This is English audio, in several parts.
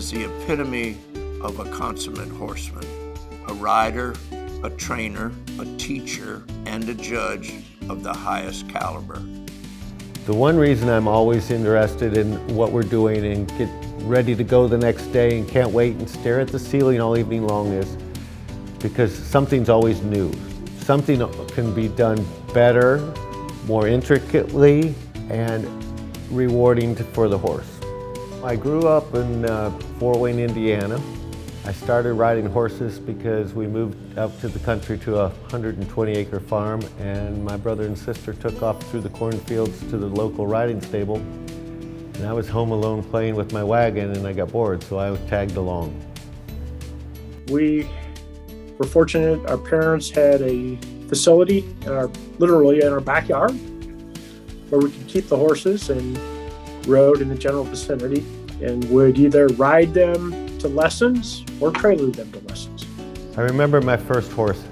is the epitome of a consummate horseman, a rider, a trainer, a teacher, and a judge of the highest caliber. The one reason I'm always interested in what we're doing and get ready to go the next day and can't wait and stare at the ceiling all evening long is because something's always new. Something can be done better, more intricately, and rewarding for the horse. I grew up in Fort Wayne, Indiana. I started riding horses because we moved out to the country to a 120-acre farm, and my brother and sister took off through the cornfields to the local riding stable. And I was home alone playing with my wagon, and I got bored, so I tagged along. We were fortunate. Our parents had a facility literally in our backyard where we could keep the horses and rode in the general vicinity and would either ride them to lessons or prelude them to lessons. I remember my first horse.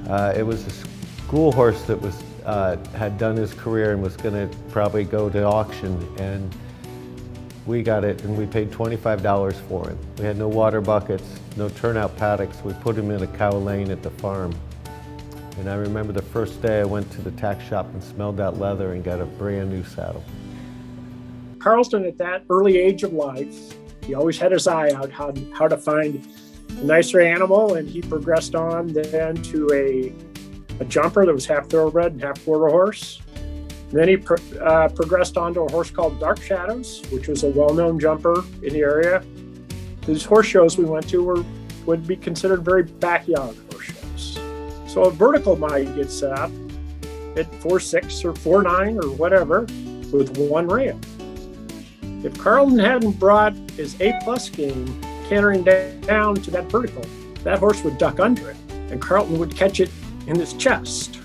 It was a school horse that had done his career and was going to probably go to auction, and we got it and we paid $25 for it. We had no water buckets, no turnout paddocks. We put him in a cow lane at the farm. And I remember the first day I went to the tack shop and smelled that leather and got a brand new saddle. Carleton, at that early age of life, he always had his eye out how to find a nicer animal, and he progressed on then to a jumper that was half thoroughbred and half quarter horse. And then he progressed on to a horse called Dark Shadows, which was a well-known jumper in the area. These horse shows we went to would be considered very backyard horse shows. So a vertical might get set up at 4.6 or 4.9 or whatever with one rail. If Carleton hadn't brought his A+ game cantering down to that vertical, that horse would duck under it, and Carleton would catch it in his chest.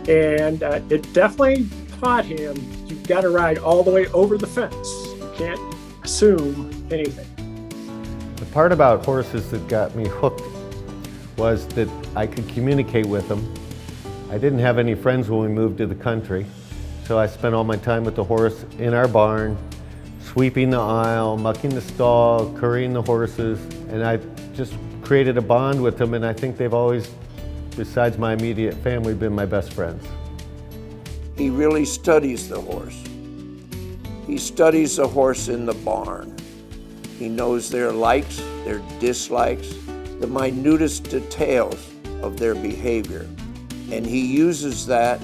And it definitely taught him, you've got to ride all the way over the fence. You can't assume anything. The part about horses that got me hooked was that I could communicate with them. I didn't have any friends when we moved to the country, so I spent all my time with the horse in our barn, sweeping the aisle, mucking the stall, currying the horses, and I just created a bond with them, and I think they've always, besides my immediate family, been my best friends. He really studies the horse. He studies the horse in the barn. He knows their likes, their dislikes, the minutest details of their behavior. And he uses that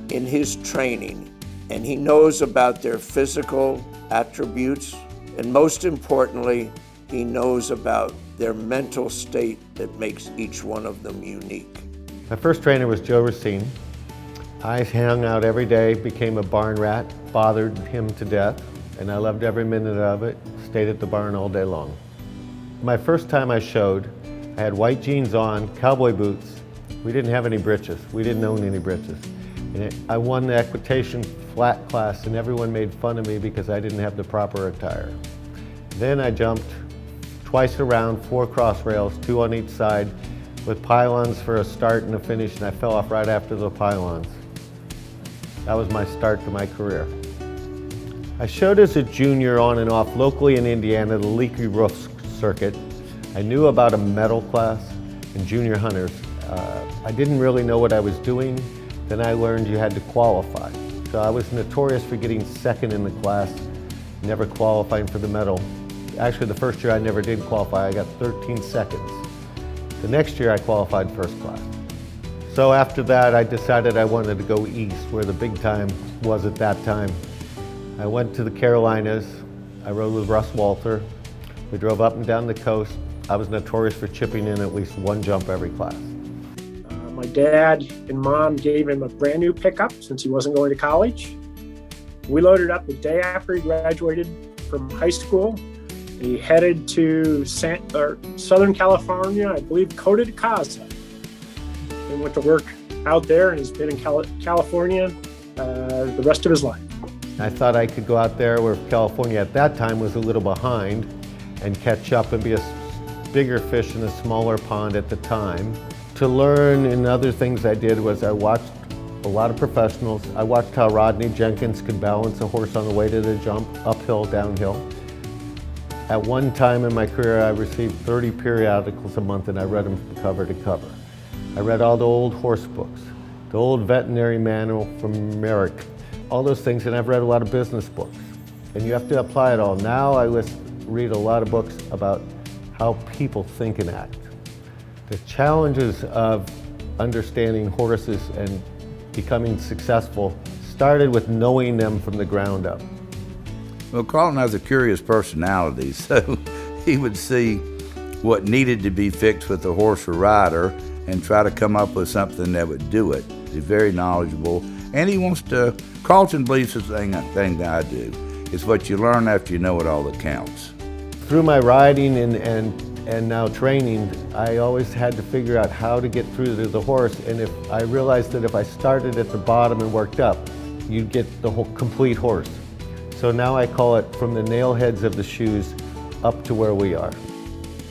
in his training. And he knows about their physical attributes, and most importantly, he knows about their mental state that makes each one of them unique. My first trainer was Joe Racine. I hung out every day, became a barn rat, bothered him to death, and I loved every minute of it, stayed at the barn all day long. My first time I showed, I had white jeans on, cowboy boots. We didn't have any breeches. We didn't own any breeches. And I won the equitation flat class, and everyone made fun of me because I didn't have the proper attire. Then I jumped twice around, 4 cross rails, 2 on each side, with pylons for a start and a finish, and I fell off right after the pylons. That was my start to my career. I showed as a junior on and off locally in Indiana, the Leaky Roof circuit. I knew about a medal class and junior hunters. I didn't really know what I was doing. Then I learned you had to qualify. So I was notorious for getting second in the class, never qualifying for the medal. Actually, the first year I never did qualify. I got 13 seconds. The next year I qualified first class. So after that, I decided I wanted to go east, where the big time was at that time. I went to the Carolinas. I rode with Russ Walter. We drove up and down the coast. I was notorious for chipping in at least one jump every class. My dad and mom gave him a brand new pickup since he wasn't going to college. We loaded up the day after he graduated from high school. He headed to Southern California, I believe Costa de Casa, and went to work out there and has been in California the rest of his life. I thought I could go out there where California at that time was a little behind and catch up and be a bigger fish in a smaller pond at the time. To learn, and other things I did was I watched a lot of professionals. I watched how Rodney Jenkins could balance a horse on the way to the jump, uphill, downhill. At one time in my career, I received 30 periodicals a month and I read them from cover to cover. I read all the old horse books, the old veterinary manual from America, all those things, and I've read a lot of business books. And you have to apply it all. Now I read a lot of books about how people think and act. The challenges of understanding horses and becoming successful started with knowing them from the ground up. Well, Carleton has a curious personality, so he would see what needed to be fixed with the horse or rider and try to come up with something that would do it. He's very knowledgeable, and he wants to, Carleton believes the thing that I do. It's what you learn after you know it all that counts. Through my riding and now training, I always had to figure out how to get through to the horse, and if I realized that if I started at the bottom and worked up, you'd get the whole complete horse. So now I call it from the nail heads of the shoes up to where we are.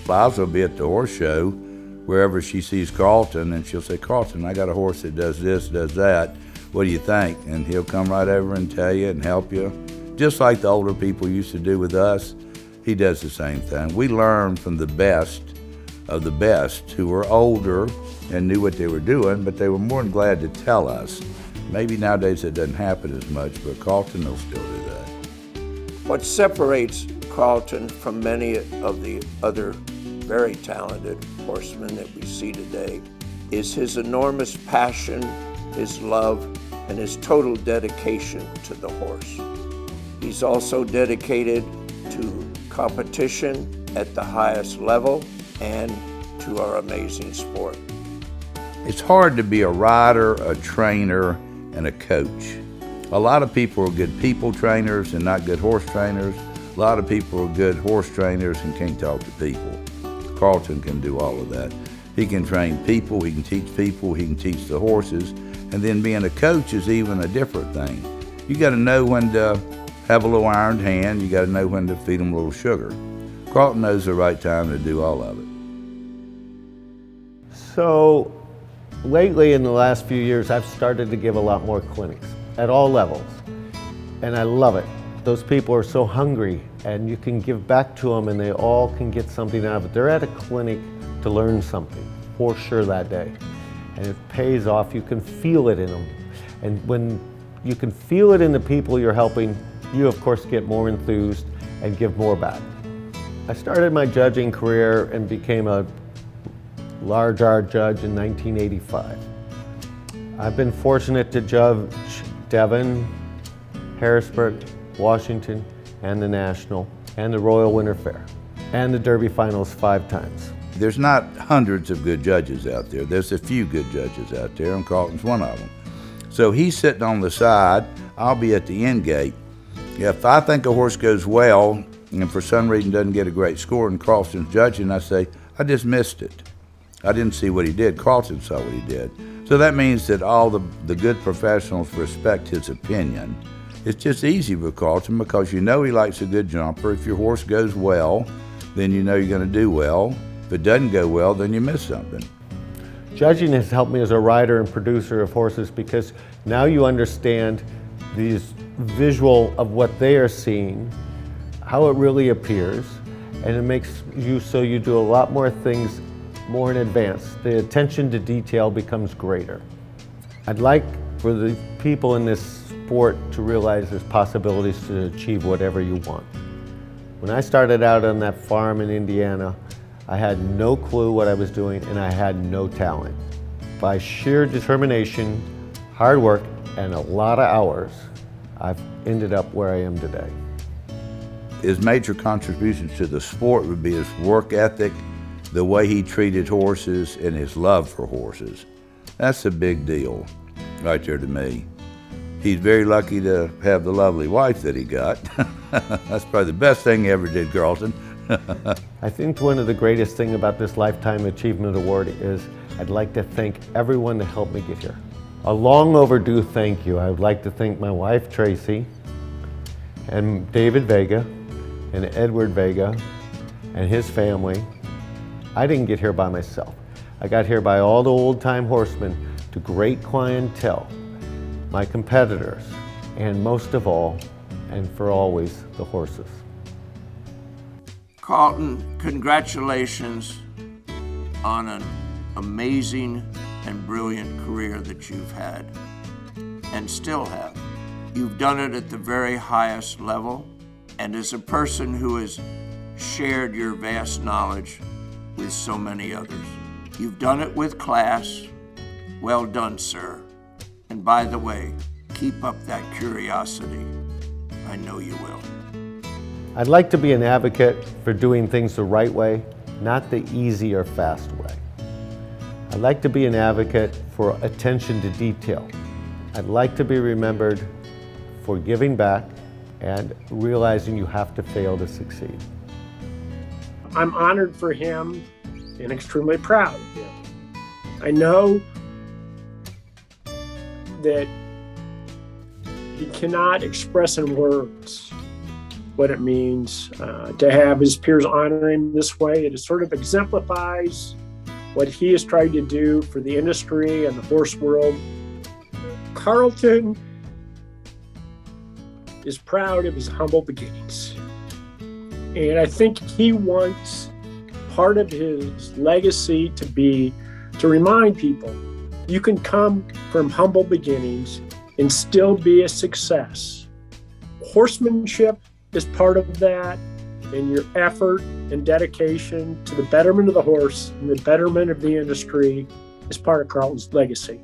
Liza will be at the horse show wherever she sees Carleton, and she'll say, Carleton, I got a horse that does this, does that. What do you think? And he'll come right over and tell you and help you. Just like the older people used to do with us, he does the same thing. We learn from the best of the best who were older and knew what they were doing, but they were more than glad to tell us. Maybe nowadays it doesn't happen as much, but Carleton will still do that. What separates Carleton from many of the other very talented horsemen that we see today is his enormous passion, his love, and his total dedication to the horse. He's also dedicated to competition at the highest level and to our amazing sport. It's hard to be a rider, a trainer, and a coach. A lot of people are good people trainers and not good horse trainers. A lot of people are good horse trainers and can't talk to people. Carleton can do all of that. He can train people, he can teach the horses, and then being a coach is even a different thing. You gotta know when to have a little ironed hand, you gotta know when to feed them a little sugar. Carleton knows the right time to do all of it. So lately in the last few years, I've started to give a lot more clinics at all levels, and I love it. Those people are so hungry, and you can give back to them and they all can get something out of it. They're at a clinic to learn something, for sure that day. And it pays off, you can feel it in them. And when you can feel it in the people you're helping, you of course get more enthused and give more back. I started my judging career and became a large R judge in 1985. I've been fortunate to judge Devon, Harrisburg, Washington, and the National, and the Royal Winter Fair, and the Derby Finals 5 times. There's not hundreds of good judges out there. There's a few good judges out there, and Carleton's one of them. So he's sitting on the side, I'll be at the end gate. If I think a horse goes well, and for some reason doesn't get a great score, and Carleton's judging, I say, I just missed it. I didn't see what he did, Carleton saw what he did. So that means that all the good professionals respect his opinion. It's just easy with Carleton because you know he likes a good jumper. If your horse goes well, then you know you're going to do well. If it doesn't go well, then you miss something. Judging has helped me as a rider and producer of horses because now you understand these visual of what they are seeing, how it really appears, and it makes you so you do a lot more things more in advance. The attention to detail becomes greater. I'd like for the people in this sport to realize there's possibilities to achieve whatever you want. When I started out on that farm in Indiana, I had no clue what I was doing and I had no talent. By sheer determination, hard work, and a lot of hours, I've ended up where I am today. His major contributions to the sport would be his work ethic, the way he treated horses, and his love for horses. That's a big deal right there to me. He's very lucky to have the lovely wife that he got. That's probably the best thing he ever did, Carleton. I think one of the greatest things about this Lifetime Achievement Award is I'd like to thank everyone that helped me get here. A long overdue thank you. I would like to thank my wife, Tracy, and David Vega, and Edward Vega, and his family. I didn't get here by myself. I got here by all the old-time horsemen, to great clientele, my competitors, and most of all, and for always, the horses. Carleton, congratulations on an amazing and brilliant career that you've had and still have. You've done it at the very highest level, and as a person who has shared your vast knowledge with so many others. You've done it with class. Well done, sir. And by the way, keep up that curiosity. I know you will. I'd like to be an advocate for doing things the right way, not the easy or fast way. I'd like to be an advocate for attention to detail. I'd like to be remembered for giving back and realizing you have to fail to succeed. I'm honored for him and extremely proud of him. I know that he cannot express in words what it means to have his peers honor him this way. It sort of exemplifies what he has tried to do for the industry and the horse world. Carleton is proud of his humble beginnings. And I think he wants part of his legacy to be to remind people you can come from humble beginnings and still be a success. Horsemanship is part of that, and your effort and dedication to the betterment of the horse and the betterment of the industry is part of Carleton's legacy.